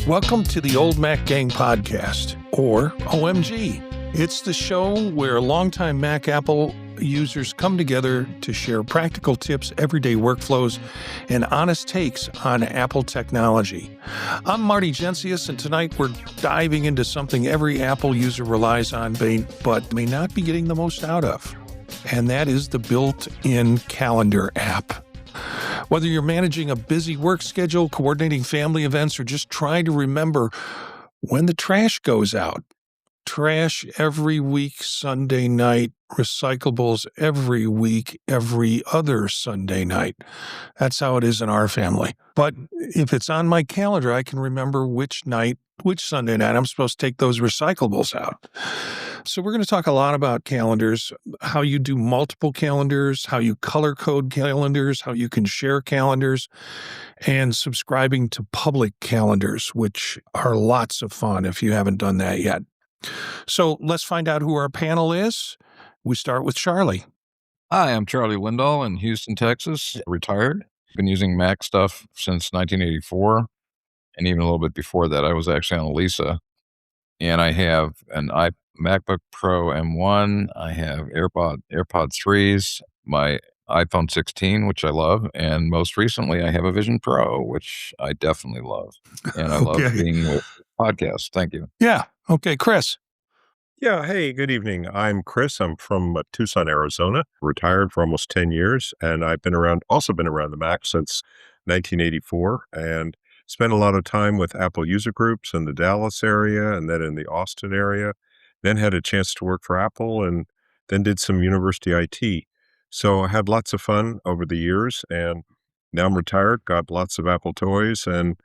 Welcome to the Old Mac Gang Podcast, or OMG. It's the show where longtime Mac Apple users come together to share practical tips, everyday workflows, and honest takes on Apple technology. I'm Marty Gensius, and tonight we're diving into something every Apple user relies on but may not be getting the most out of, and that is the built-in calendar app. Whether you're managing a busy work schedule, coordinating family events, or just trying to remember when the trash goes out. Trash every week, Sunday night. Recyclables every week, every other Sunday night. That's how it is in our family. But if it's on my calendar, I can remember which Sunday night I'm supposed to take those recyclables out. So we're going to talk a lot about calendars, how you do multiple calendars, how you color code calendars, how you can share calendars, and subscribing to public calendars, which are lots of fun if you haven't done that yet. So let's find out who our panel is. We start with Charlie. Hi, I'm Charlie Lindahl in Houston, Texas, retired. Been using Mac stuff since 1984, and even a little bit before that. I was actually on Lisa, and I have an MacBook Pro M1. I have AirPod 3s, my iPhone 16, which I love, and most recently I have a Vision Pro, which I definitely love. And I love being with podcasts. Thank you. Yeah. Okay, Chris. Yeah. Hey, good evening. I'm Chris. I'm from Tucson, Arizona, retired for almost 10 years. And I've also been around the Mac since 1984 and spent a lot of time with Apple user groups in the Dallas area and then in the Austin area. Then had a chance to work for Apple and then did some university IT. So I had lots of fun over the years, and now I'm retired, got lots of Apple toys, and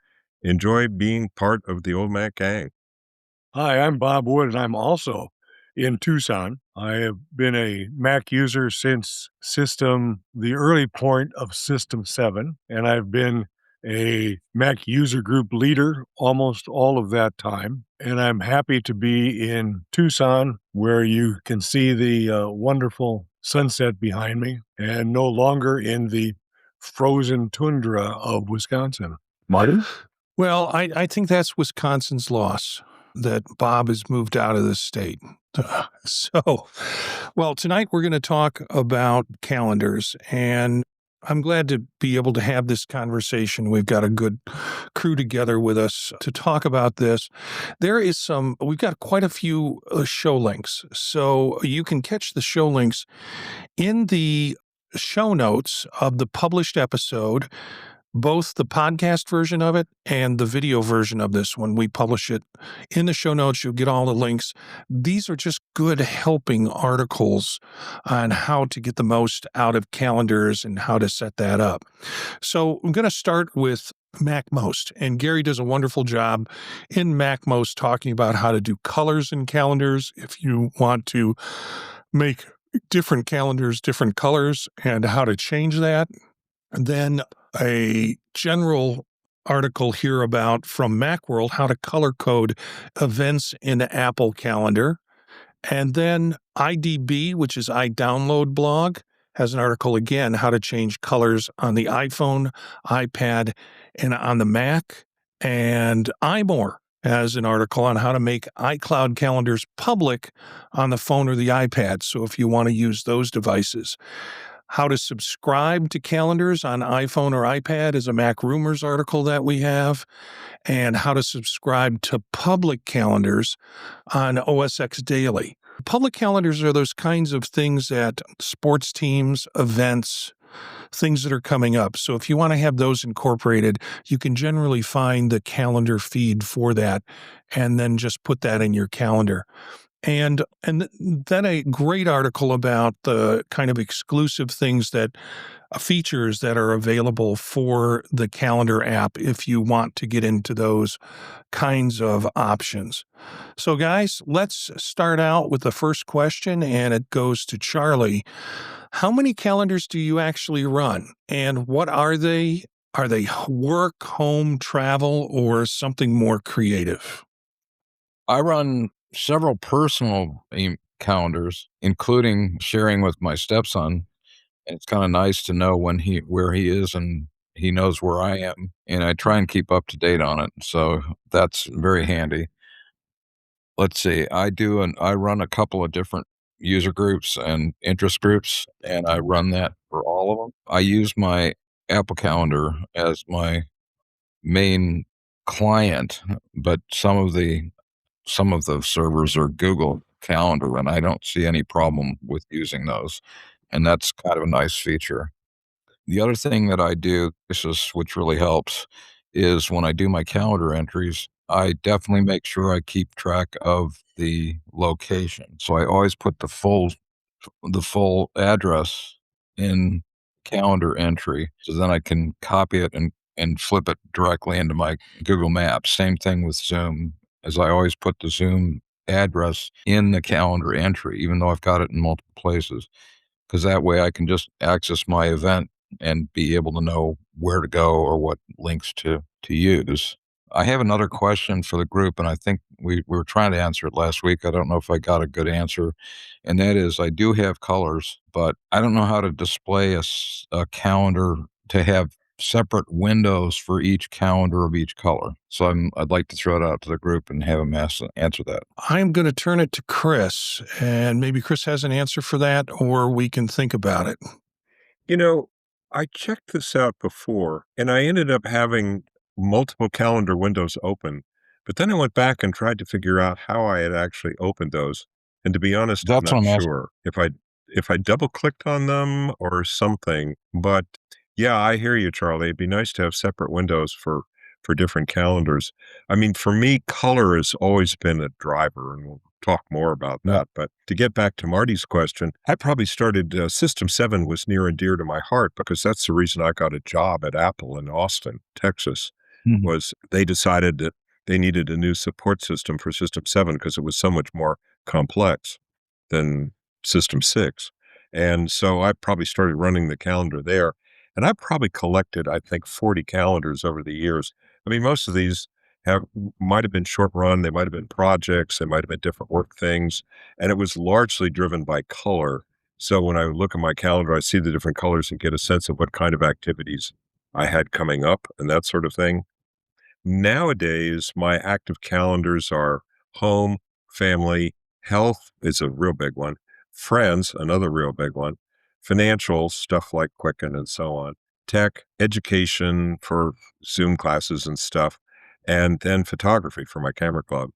enjoy being part of the Old Mac Gang. Hi, I'm Bob Wood, and I'm also in Tucson. I have been a Mac user since the early point of System 7, and I've been a Mac user group leader almost all of that time. And I'm happy to be in Tucson, where you can see the wonderful sunset behind me, and no longer in the frozen tundra of Wisconsin. Martin? Well, I think that's Wisconsin's loss, that Bob has moved out of the state. Well, tonight we're going to talk about calendars, and I'm glad to be able to have this conversation. We've got a good crew together with us to talk about this. We've got quite a few show links, so you can catch the show links in the show notes of the published episode, both the podcast version of it and the video version of this. When we publish it in the show notes, you'll get all the links. These are just good helping articles on how to get the most out of calendars and how to set that up. So I'm going to start with MacMost, and Gary does a wonderful job in MacMost talking about how to do colors in calendars if you want to make different calendars different colors and how to change that. And then a general article here from Macworld, how to color code events in the Apple Calendar. And then IDB, which is iDownload blog, has an article again, how to change colors on the iPhone, iPad, and on the Mac. And iMore has an article on how to make iCloud calendars public on the phone or the iPad. So if you want to use those devices. How to subscribe to calendars on iPhone or iPad is a Mac Rumors article that we have, and how to subscribe to public calendars on OS X Daily. Public calendars are those kinds of things that sports teams, events, things that are coming up. So if you want to have those incorporated, you can generally find the calendar feed for that and then just put that in your calendar. And then a great article about the kind of exclusive features that are available for the calendar app if you want to get into those kinds of options. So guys, let's start out with the first question, and it goes to Charlie. How many calendars do you actually run, and what are they? Are they work, home, travel, or something more creative? I run several personal calendars, including sharing with my stepson. And it's kind of nice to know where he is and He knows where I am, and I try and keep up to date on it. So that's very handy. Let's see. I run a couple of different user groups and interest groups, and I run that for all of them. I use my Apple Calendar as my main client, but some of the servers are Google Calendar, and I don't see any problem with using those. And that's kind of a nice feature. The other thing that I do, which really helps, is when I do my calendar entries, I definitely make sure I keep track of the location. So I always put the full address in calendar entry, so then I can copy it and flip it directly into my Google Maps. Same thing with Zoom, as I always put the Zoom address in the calendar entry, even though I've got it in multiple places, because that way I can just access my event and be able to know where to go or what links to use. I have another question for the group, and I think we were trying to answer it last week. I don't know if I got a good answer, and that is I do have colors, but I don't know how to display a calendar to have separate windows for each calendar of each color. So I'd like to throw it out to the group and have them answer that. I'm going to turn it to Chris, and maybe Chris has an answer for that, or we can think about it. You know, I checked this out before and I ended up having multiple calendar windows open, but then I went back and tried to figure out how I had actually opened those. And to be honest, I'm That's what not I'm asking. sure if I double clicked on them or something. But yeah, I hear you, Charlie. It'd be nice to have separate windows for different calendars. I mean, for me, color has always been a driver, and we'll talk more about Yeah. that. But to get back to Marty's question, I probably started System 7 was near and dear to my heart because that's the reason I got a job at Apple in Austin, Texas, Mhm. was they decided that they needed a new support system for System 7 because it was so much more complex than System 6. And so I probably started running the calendar there. And I probably collected, I think, 40 calendars over the years. I mean, most of these might have been short run, they might have been projects, they might have been different work things, and it was largely driven by color. So when I look at my calendar, I see the different colors and get a sense of what kind of activities I had coming up and that sort of thing. Nowadays, my active calendars are home, family, health is a real big one, friends, another real big one, financial stuff like Quicken and so on, tech, education for Zoom classes and stuff, and then photography for my camera club.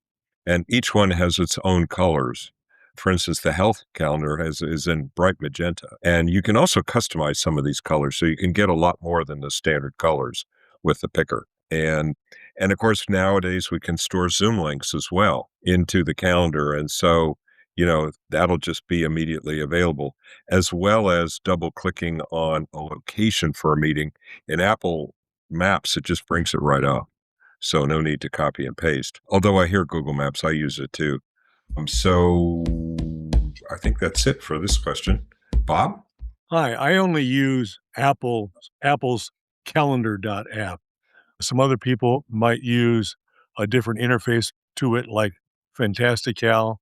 And each one has its own colors. For instance, the health calendar is in bright magenta. And you can also customize some of these colors. So you can get a lot more than the standard colors with the picker. And of course, nowadays we can store Zoom links as well into the calendar. And so, that'll just be immediately available, as well as double clicking on a location for a meeting. In Apple Maps, it just brings it right up. So no need to copy and paste. Although I hear Google Maps, I use it too. So I think that's it for this question. Bob? Hi, I only use Apple's calendar.app. Some other people might use a different interface to it like Fantastical,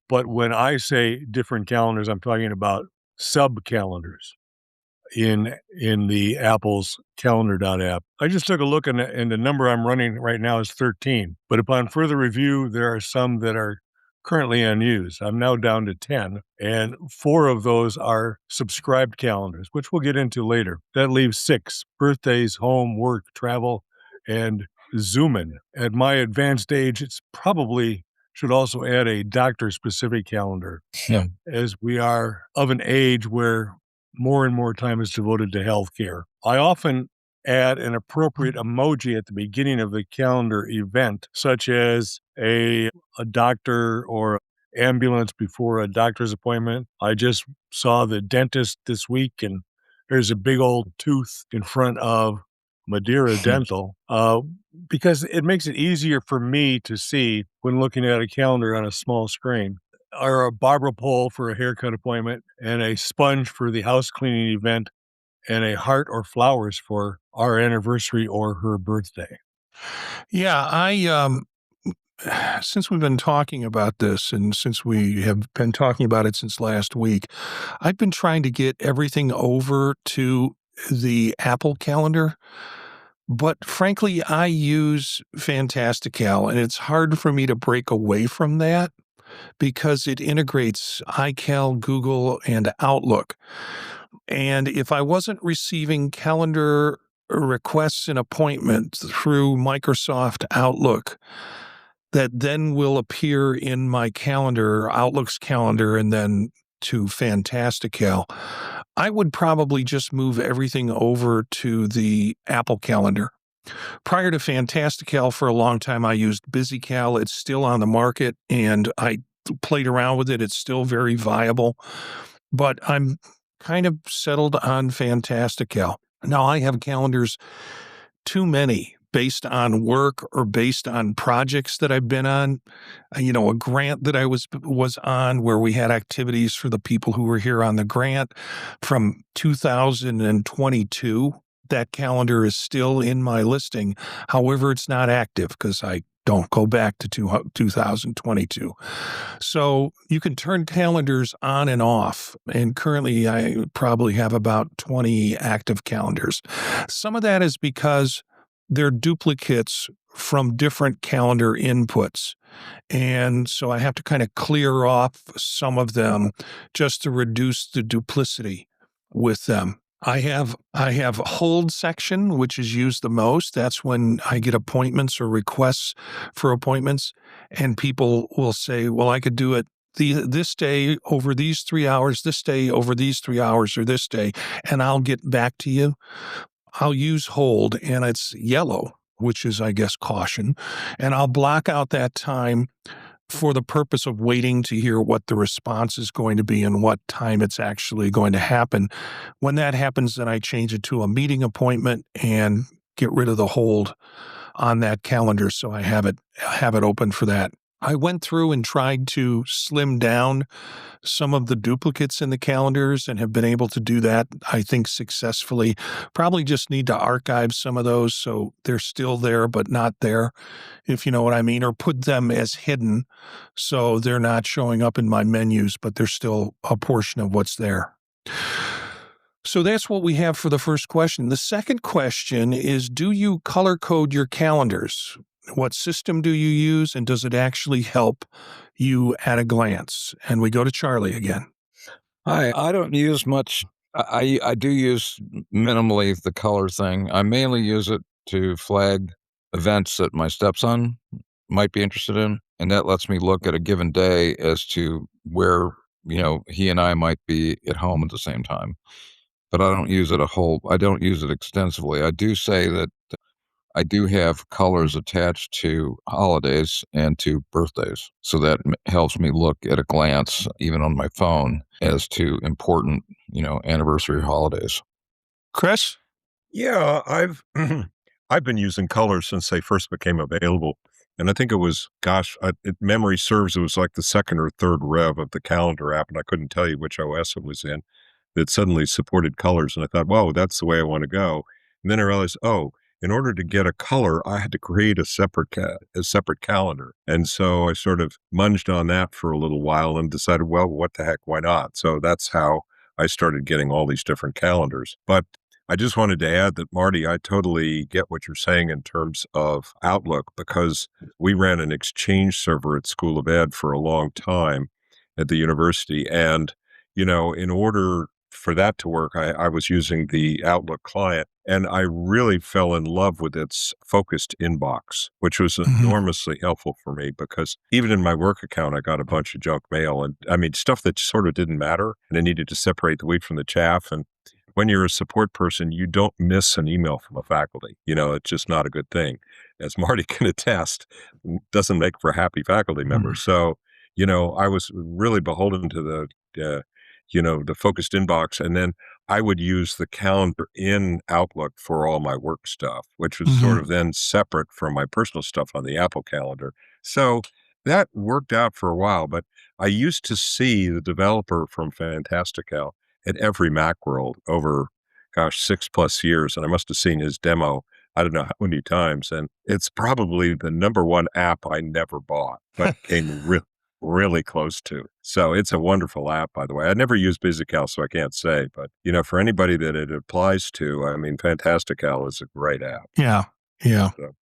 but when I say different calendars, I'm talking about sub calendars in the Apple's calendar.app. I just took a look and the number I'm running right now is 13, but upon further review, there are some that are currently unused. I'm now down to 10, and 4 of those are subscribed calendars, which we'll get into later. That leaves 6: birthdays, home, work, travel, and Zoomin. At my advanced age, it's probably should also add a doctor-specific calendar, Yeah. as we are of an age where more and more time is devoted to healthcare. I often add an appropriate emoji at the beginning of the calendar event, such as a doctor or ambulance before a doctor's appointment. I just saw the dentist this week, and there's a big old tooth in front of Madeira Dental, because it makes it easier for me to see when looking at a calendar on a small screen. Or a barber pole for a haircut appointment, and a sponge for the house cleaning event, and a heart or flowers for our anniversary or her birthday. Yeah, since we've been talking about this and since we have been talking about it since last week, I've been trying to get everything over to the Apple calendar. But frankly, I use Fantastical, and it's hard for me to break away from that because it integrates iCal, Google, and Outlook. And if I wasn't receiving calendar requests and appointments through Microsoft Outlook, that then will appear in my calendar, Outlook's calendar, and then to Fantastical, I would probably just move everything over to the Apple calendar. Prior to Fantastical, for a long time, I used BusyCal. It's still on the market, and I played around with it. It's still very viable, but I'm kind of settled on Fantastical. Now, I have calendars, too many, based on work or based on projects that I've been on. A grant that I was on where we had activities for the people who were here on the grant from 2022. That calendar is still in my listing. However, it's not active because I don't go back to 2022. So you can turn calendars on and off. And currently, I probably have about 20 active calendars. Some of that is because they're duplicates from different calendar inputs. And so I have to kind of clear off some of them just to reduce the duplicity with them. I have a hold section, which is used the most. That's when I get appointments or requests for appointments, and people will say, well, I could do it this day over these 3 hours, this day over these 3 hours, or this day, and I'll get back to you. I'll use hold, and it's yellow, which is, I guess, caution, and I'll block out that time for the purpose of waiting to hear what the response is going to be and what time it's actually going to happen. When that happens, then I change it to a meeting appointment and get rid of the hold on that calendar so I have it open for that. I went through and tried to slim down some of the duplicates in the calendars and have been able to do that, I think, successfully. Probably just need to archive some of those so they're still there but not there, if you know what I mean, or put them as hidden so they're not showing up in my menus, but they're still a portion of what's there. So that's what we have for the first question. The second question is, do you color code your calendars? What system do you use, and does it actually help you at a glance? And we go to Charlie again. Hi, I don't use much. I do use minimally the color thing. I mainly use it to flag events that my stepson might be interested in, and that lets me look at a given day as to where, he and I might be at home at the same time. But I don't use it I don't use it extensively. I do say that I do have colors attached to holidays and to birthdays. So that helps me look at a glance, even on my phone, as to important, anniversary holidays. Chris? Yeah, I've I've been using colors since they first became available. And I think it was, memory serves, it was like the second or third rev of the calendar app, and I couldn't tell you which OS it was in, that suddenly supported colors. And I thought, whoa, that's the way I want to go. And then I realized, in order to get a color, I had to create a separate calendar. And so I sort of munged on that for a little while and decided, well, what the heck, why not? So that's how I started getting all these different calendars. But I just wanted to add that, Marty, I totally get what you're saying in terms of Outlook, because we ran an Exchange server at School of Ed for a long time at the university. And, in order for that to work, I was using the Outlook client, and I really fell in love with its focused inbox, which was enormously helpful for me, because even in my work account, I got a bunch of junk mail, and stuff that sort of didn't matter, and I needed to separate the wheat from the chaff. And when you're a support person, you don't miss an email from a faculty. It's just not a good thing. As Marty can attest, doesn't make for a happy faculty member. So, I was really beholden to the focused inbox. And then I would use the calendar in Outlook for all my work stuff, which was sort of then separate from my personal stuff on the Apple calendar. So that worked out for a while, but I used to see the developer from Fantastical at every Macworld over, 6+ years. And I must have seen his demo, I don't know how many times. And it's probably the number one app I never bought, but came really close to. So it's a wonderful app, by the way. I never use BusyCal, so I can't say, but for anybody that it applies to, I mean, Fantastical is a great app. Yeah. Yeah. So,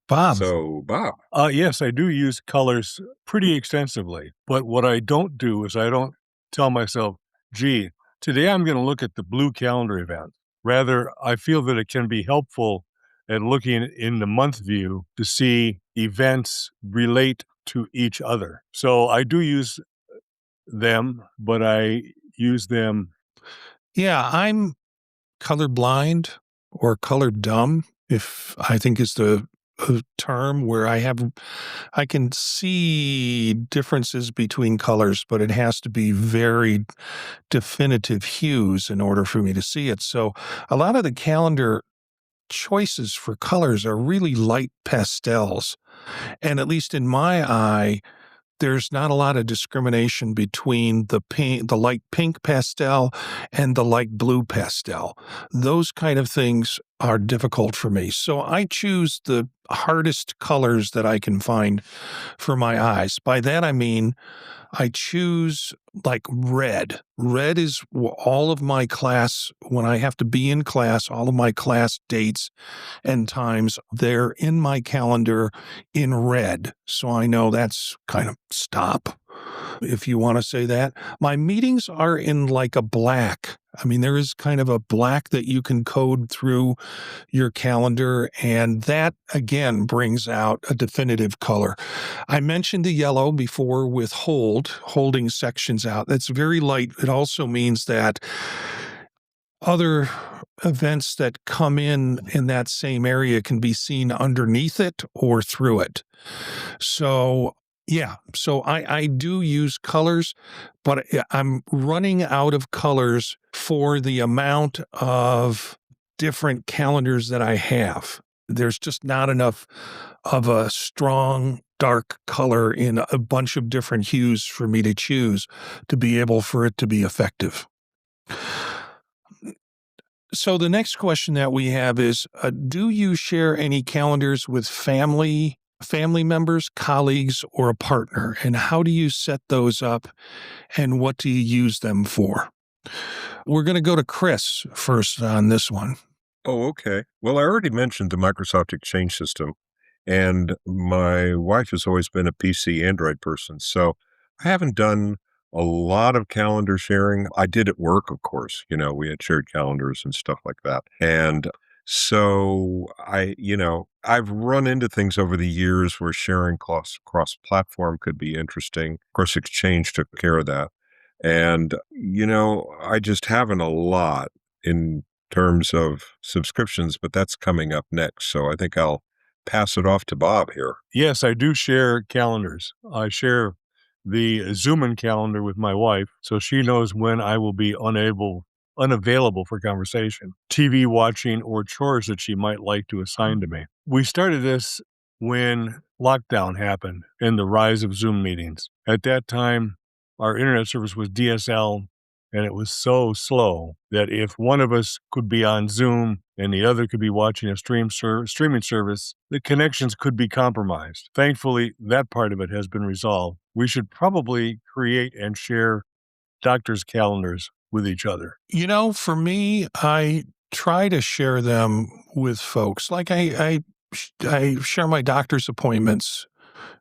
Bob. so Bob, Yes, I do use colors pretty extensively, but what I don't do is I don't tell myself, gee, today I'm going to look at the blue calendar event. Rather, I feel that it can be helpful at looking in the month view to see events relate to each other. So I do use them, but I use them. Yeah, I'm colorblind or color dumb, if I think is the term, where I can see differences between colors, but it has to be very definitive hues in order for me to see it. So a lot of the calendar choices for colors are really light pastels. And at least in my eye, there's not a lot of discrimination between the light pink pastel and the light blue pastel. Those kind of things are difficult for me. So I choose the hardest colors that I can find for my eyes. By that, I mean, I choose like red. Red is all of my class, when I have to be in class, all of my class dates and times, they're in my calendar in red. So I know that's kind of stop, if you want to say that. My meetings are in like a black. I mean, there is kind of a black that you can code through your calendar, and that again brings out a definitive color. I mentioned the yellow before with holding sections out. That's very light. It also means that other events that come in that same area can be seen underneath it or through it. So yeah, so I do use colors, but I'm running out of colors for the amount of different calendars that I have. There's just not enough of a strong dark color in a bunch of different hues for me to choose to be able for it to be effective. So the next question that we have is, do you share any calendars with family members, colleagues, or a partner? And how do you set those up, and what do you use them for? We're going to go to Chris first on this one. oh, okay. Well, I already mentioned the Microsoft Exchange system, and my wife has always been a PC Android person. So I haven't done a lot of calendar sharing. I did at work, of course. We had shared calendars and stuff like that. And so I've run into things over the years where sharing cross platform could be interesting. Of course, Exchange took care of that. And, I just haven't a lot in terms of subscriptions, but that's coming up next. So I think I'll pass it off to Bob here. Yes, I do share calendars. I share the Zoom calendar with my wife, so she knows when I will be unavailable for conversation, TV watching, or chores that she might like to assign to me. We started this when lockdown happened and the rise of Zoom meetings. At that time, our internet service was DSL, and it was so slow that if one of us could be on Zoom and the other could be watching a streaming service, the connections could be compromised. Thankfully, that part of it has been resolved. We should probably create and share doctors' calendars with each other. For me, I try to share them with folks. Like I share my doctor's appointments.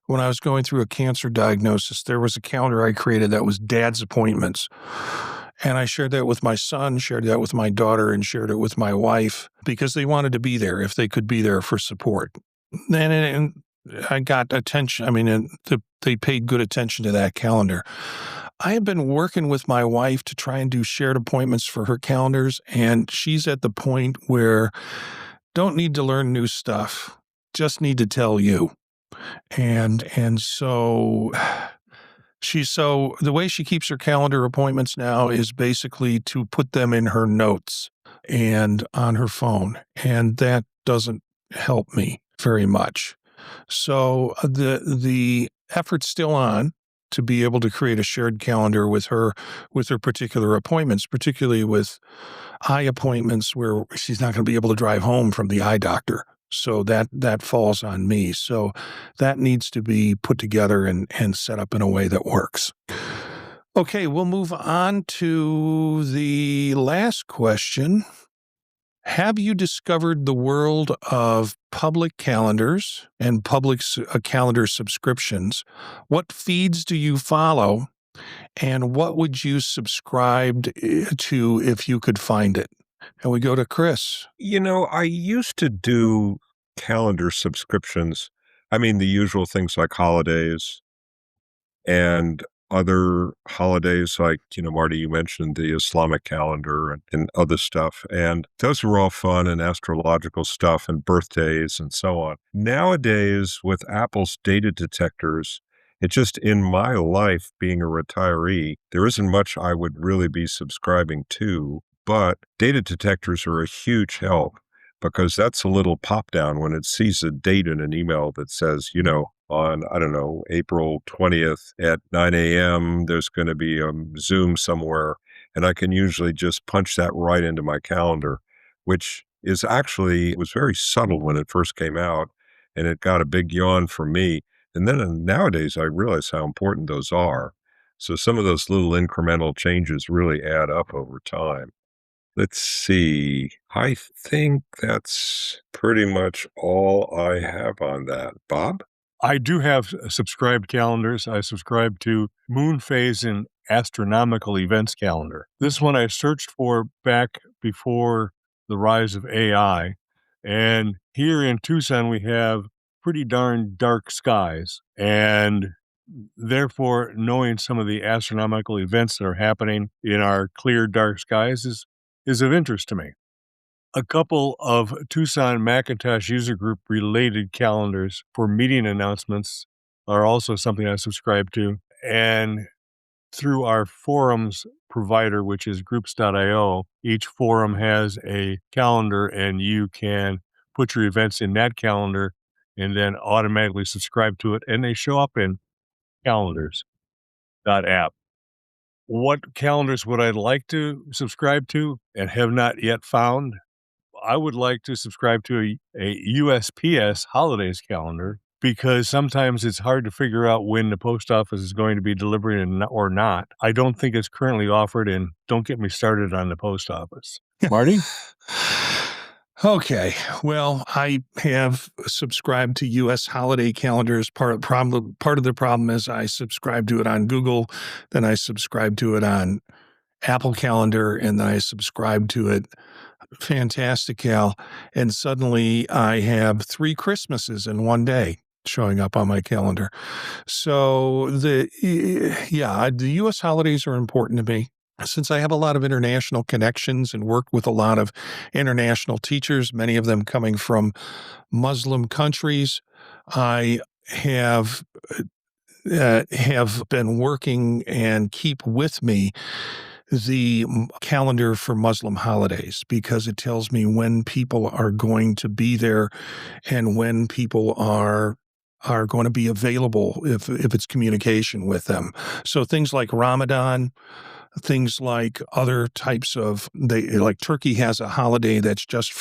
When I was going through a cancer diagnosis, there was a calendar I created that was dad's appointments. And I shared that with my son, shared that with my daughter, and shared it with my wife because they wanted to be there if they could be there for support. And I got attention. I mean, they paid good attention to that calendar. I have been working with my wife to try and do shared appointments for her calendars, and she's at the point where don't need to learn new stuff, just need to tell you. And so the way she keeps her calendar appointments now is basically to put them in her notes and on her phone. And that doesn't help me very much. So the effort's still on to be able to create a shared calendar with her particular appointments, particularly with eye appointments where she's not going to be able to drive home from the eye doctor. So that falls on me. So that needs to be put together and set up in a way that works. Okay, we'll move on to the last question. Have you discovered the world of public calendars and public calendar subscriptions? What feeds do you follow, and what would you subscribe to if you could find it? And we go to Chris. I used to do calendar subscriptions. I mean, the usual things like holidays and other holidays like, Marty, you mentioned the Islamic calendar and other stuff. And those were all fun and astrological stuff and birthdays and so on. Nowadays, with Apple's data detectors, it just in my life being a retiree, there isn't much I would really be subscribing to, but data detectors are a huge help because that's a little pop down when it sees a date in an email that says, on, I don't know, April 20th at 9 a.m., there's going to be a Zoom somewhere. And I can usually just punch that right into my calendar, which is actually, it was very subtle when it first came out. And it got a big yawn for me. And then nowadays, I realize how important those are. So some of those little incremental changes really add up over time. Let's see. I think that's pretty much all I have on that. Bob? I do have subscribed calendars. I subscribe to Moon Phase and Astronomical Events Calendar. This one I searched for back before the rise of AI. And here in Tucson, we have pretty darn dark skies. And therefore, knowing some of the astronomical events that are happening in our clear, dark skies is of interest to me. A couple of Tucson Macintosh user group related calendars for meeting announcements are also something I subscribe to. And through our forums provider, which is groups.io, each forum has a calendar and you can put your events in that calendar and then automatically subscribe to it. And they show up in calendars.app. What calendars would I like to subscribe to and have not yet found? I would like to subscribe to a USPS holidays calendar because sometimes it's hard to figure out when the post office is going to be delivering or not. I don't think it's currently offered, and don't get me started on the post office. Marty? Okay. Well, I have subscribed to U.S. holiday calendars. Part of the problem is I subscribe to it on Google, then I subscribe to it on Apple Calendar, and then I subscribe to it Fantastical, and suddenly I have 3 Christmases in one day showing up on my calendar. So the U.S. holidays are important to me. Since I have a lot of international connections and work with a lot of international teachers, many of them coming from Muslim countries, I have been working and keep with me the calendar for Muslim holidays because it tells me when people are going to be there and when people are going to be available if it's communication with them. So things like Ramadan, things like other types of like Turkey has a holiday that's just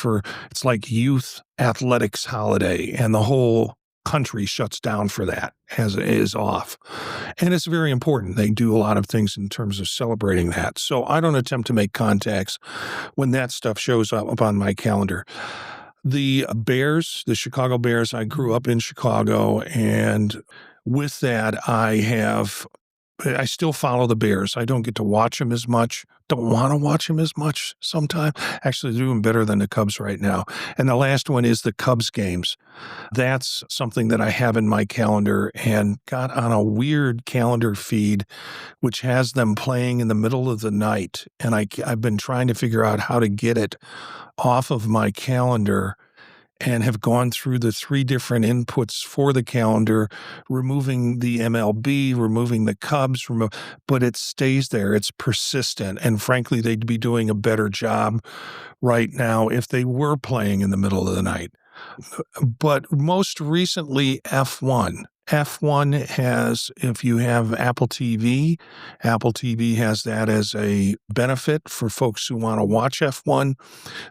it's like youth athletics holiday, and the whole country shuts down for that as it is off. And it's very important. They do a lot of things in terms of celebrating that. So I don't attempt to make contacts when that stuff shows up on my calendar. The Bears, the Chicago Bears, I grew up in Chicago, and with that, I still follow the Bears. I don't get to watch them as much. Don't want to watch them as much sometimes. Actually, they're doing better than the Cubs right now. And the last one is the Cubs games. That's something that I have in my calendar and got on a weird calendar feed, which has them playing in the middle of the night. And I've been trying to figure out how to get it off of my calendar and have gone through the 3 different inputs for the calendar, removing the MLB, removing the Cubs, but it stays there. It's persistent. And frankly, they'd be doing a better job right now if they were playing in the middle of the night. But most recently, F1. F1 has, if you have Apple TV has that as a benefit for folks who want to watch F1.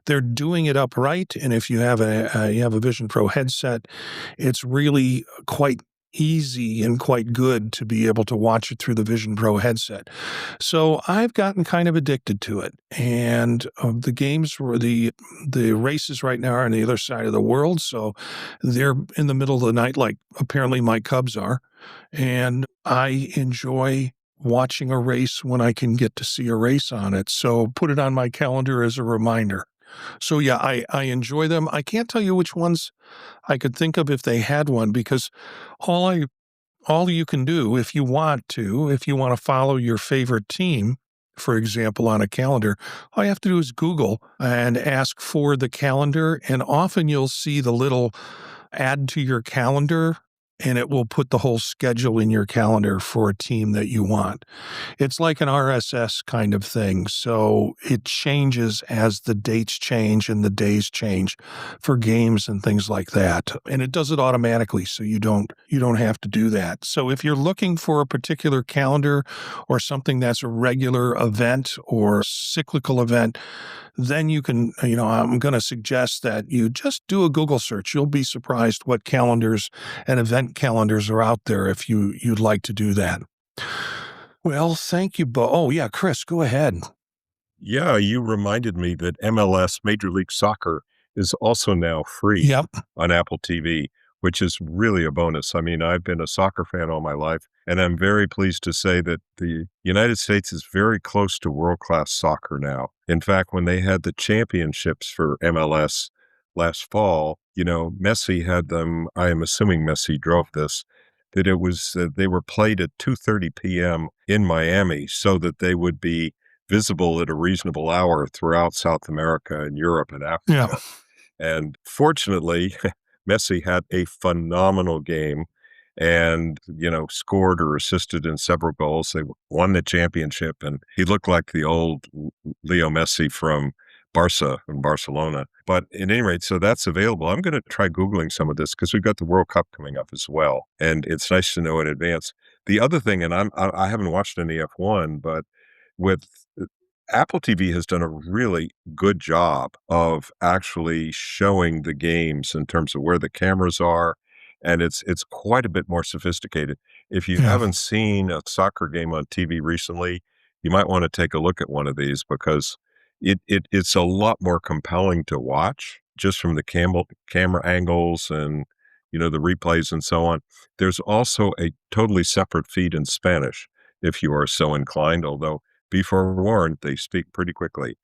They're doing it upright, and if you have a Vision Pro headset, it's really quite easy and quite good to be able to watch it through the Vision Pro headset. So I've gotten kind of addicted to it, and the games were the races right now are on the other side of the world, so they're in the middle of the night, like apparently my Cubs are, and I enjoy watching a race when I can get to see a race on it. So put it on my calendar as a reminder. So yeah, I enjoy them. I can't tell you which ones I could think of if they had one, because all I all you can do if you want to follow your favorite team, for example, on a calendar, all you have to do is Google and ask for the calendar, and often you'll see the little add to your calendar, and it will put the whole schedule in your calendar for a team that you want. It's like an RSS kind of thing, so it changes as the dates change and the days change for games and things like that. And it does it automatically, so you don't have to do that. So if you're looking for a particular calendar or something that's a regular event or cyclical event, then you can, I'm going to suggest that you just do a Google search. You'll be surprised what calendars and event calendars are out there if you'd like to do that. Well, thank you, Bo. Oh, yeah, Chris, go ahead. Yeah, you reminded me that MLS, Major League Soccer, is also now free Yep. on Apple TV, which is really a bonus. I mean, I've been a soccer fan all my life, and I'm very pleased to say that the United States is very close to world-class soccer now. In fact, when they had the championships for MLS last fall, Messi had them. I am assuming Messi drove this, that it was they were played at 2:30 p.m. in Miami so that they would be visible at a reasonable hour throughout South America and Europe and Africa. Yeah. And fortunately, Messi had a phenomenal game and, scored or assisted in several goals. They won the championship, and he looked like the old Leo Messi from Barcelona. But at any rate, so that's available. I'm going to try Googling some of this because we've got the World Cup coming up as well. And it's nice to know in advance. The other thing, and I haven't watched any F1, but with Apple TV has done a really good job of actually showing the games in terms of where the cameras are, and it's quite a bit more sophisticated. If you Yeah. haven't seen a soccer game on TV recently, you might want to take a look at one of these because it's a lot more compelling to watch just from the camera angles and the replays and so on. There's also a totally separate feed in Spanish if you are so inclined, although be forewarned, they speak pretty quickly.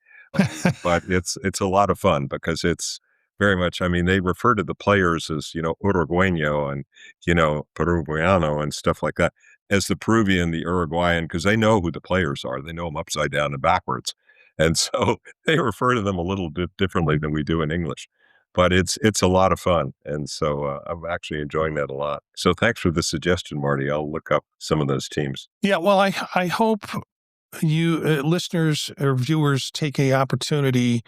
But it's a lot of fun because it's very much, I mean, they refer to the players as, Uruguayo and, Peruviano and stuff like that, as the Peruvian, the Uruguayan, because they know who the players are. They know them upside down and backwards. And so they refer to them a little bit differently than we do in English. But it's a lot of fun. And so I'm actually enjoying that a lot. So thanks for the suggestion, Marty. I'll look up some of those teams. Yeah, well, I hope you listeners or viewers take a opportunity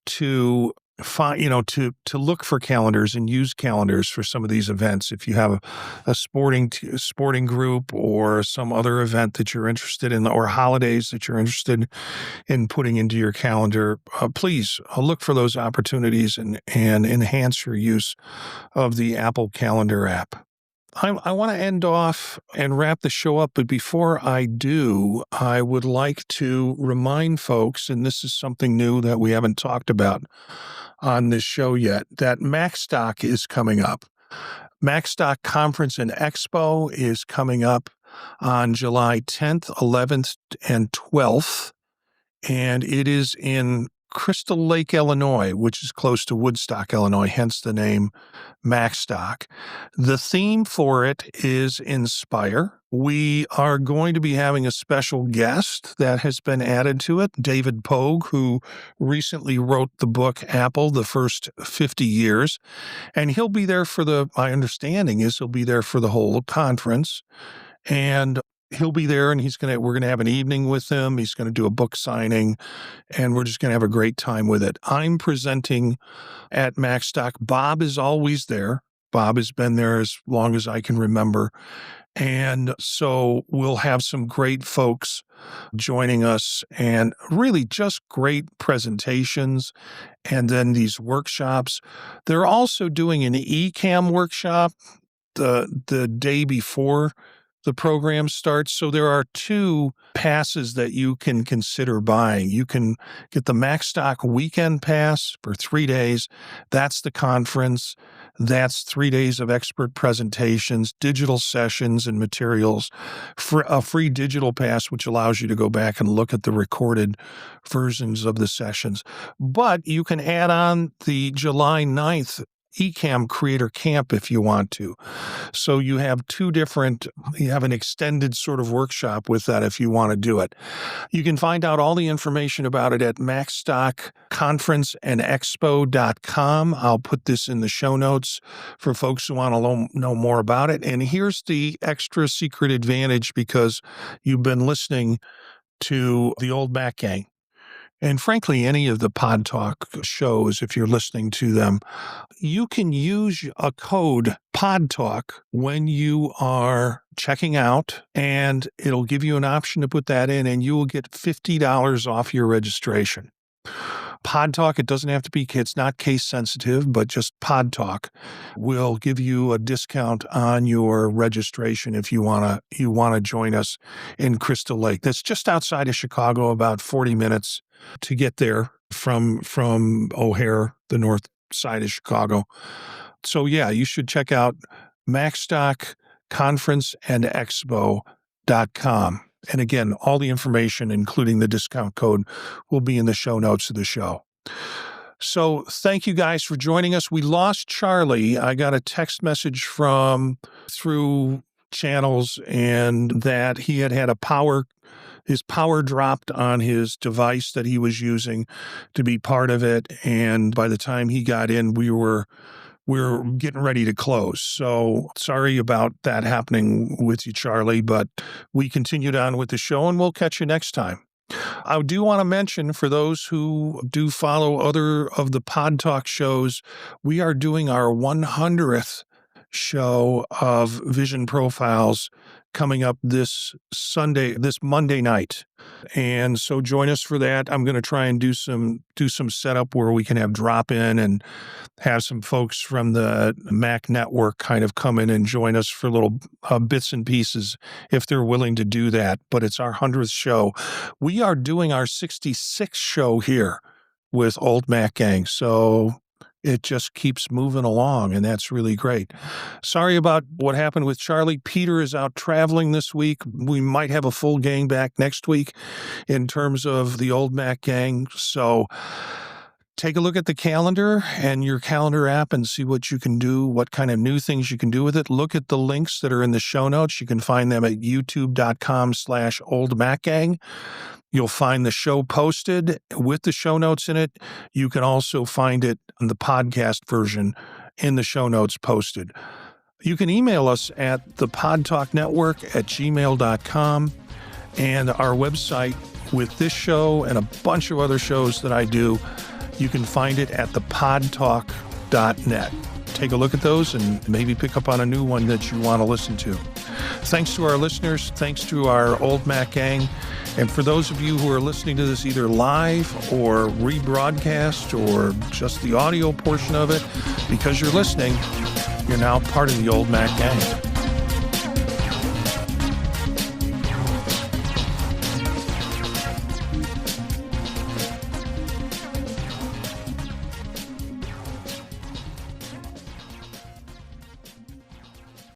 to find, to look for calendars and use calendars for some of these events. If you have a sporting group or some other event that you're interested in, or holidays that you're interested in putting into your calendar, please look for those opportunities and enhance your use of the Apple Calendar app. I want to end off and wrap the show up, but before I do, I would like to remind folks, and this is something new that we haven't talked about on this show yet, that MacStock is coming up. MacStock Conference and Expo is coming up on July 10th, 11th, and 12th, and it is in Crystal Lake, Illinois, which is close to Woodstock, Illinois, hence the name MacStock. The theme for it is Inspire. We are going to be having a special guest that has been added to it, David Pogue, who recently wrote the book Apple, The First 50 Years. And he'll be there my understanding is he'll be there for the whole conference. And he'll be there, and we're going to have an evening with him. He's going to do a book signing, and we're just going to have a great time with it. I'm presenting at MacStock. Bob is always there. Bob has been there as long as I can remember. And so we'll have some great folks joining us and really just great presentations and then these workshops. They're also doing an eCam workshop the day before the program starts. So there are 2 passes that you can consider buying. You can get the MacStock Weekend Pass for 3 days. That's the conference. That's 3 days of expert presentations, digital sessions, and materials. For a free digital pass, which allows you to go back and look at the recorded versions of the sessions. But you can add on the July 9th eCam Creator Camp if you want to. So you have you have an extended sort of workshop with that if you want to do it. You can find out all the information about it at macstockconferenceandexpo.com. I'll put this in the show notes for folks who want to know more about it. And here's the extra secret advantage because you've been listening to the Old Mac Gang. And frankly, any of the Pod Talk shows, if you're listening to them, you can use a code PodTalk when you are checking out, and it'll give you an option to put that in, and you will get $50 off your registration. Pod Talk, it doesn't have to be, it's not case sensitive, but just Pod Talk will give you a discount on your registration if you want to join us in Crystal Lake. That's just outside of Chicago, about 40 minutes to get there from O'Hare, the north side of Chicago. So yeah, you should check out MacStockConferenceandExpo.com. And again, all the information, including the discount code, will be in the show notes of the show. So thank you guys for joining us. We lost Charlie. I got a text message through channels and that he had his power dropped on his device that he was using to be part of it. And by the time he got in, we were getting ready to close. So sorry about that happening with you, Charlie, but we continued on with the show and we'll catch you next time. I do want to mention for those who do follow other of the Pod Talk shows, we are doing our 100th show of Vision Profiles coming up this Monday night. And so join us for that. I'm going to try and do some setup where we can have drop in and have some folks from the Mac network kind of come in and join us for little bits and pieces if they're willing to do that. But it's our 100th show. We are doing our 66th show here with Old Mac Gang. So it just keeps moving along, and that's really great. Sorry about what happened with Charlie. Peter is out traveling this week. We might have a full gang back next week in terms of the Old Mac Gang. So take a look at the calendar and your calendar app and see what you can do, what kind of new things you can do with it. Look at the links that are in the show notes. You can find them at youtube.com/oldmacgang. You'll find the show posted with the show notes in it. You can also find it on the podcast version in the show notes posted. You can email us at thepodtalknetwork@gmail.com, and our website with this show and a bunch of other shows that I do, you can find it at thepodtalk.net. Take a look at those and maybe pick up on a new one that you want to listen to. Thanks to our listeners. Thanks to our Old Mac Gang. And for those of you who are listening to this either live or rebroadcast or just the audio portion of it, because you're listening, you're now part of the Old Mac Gang.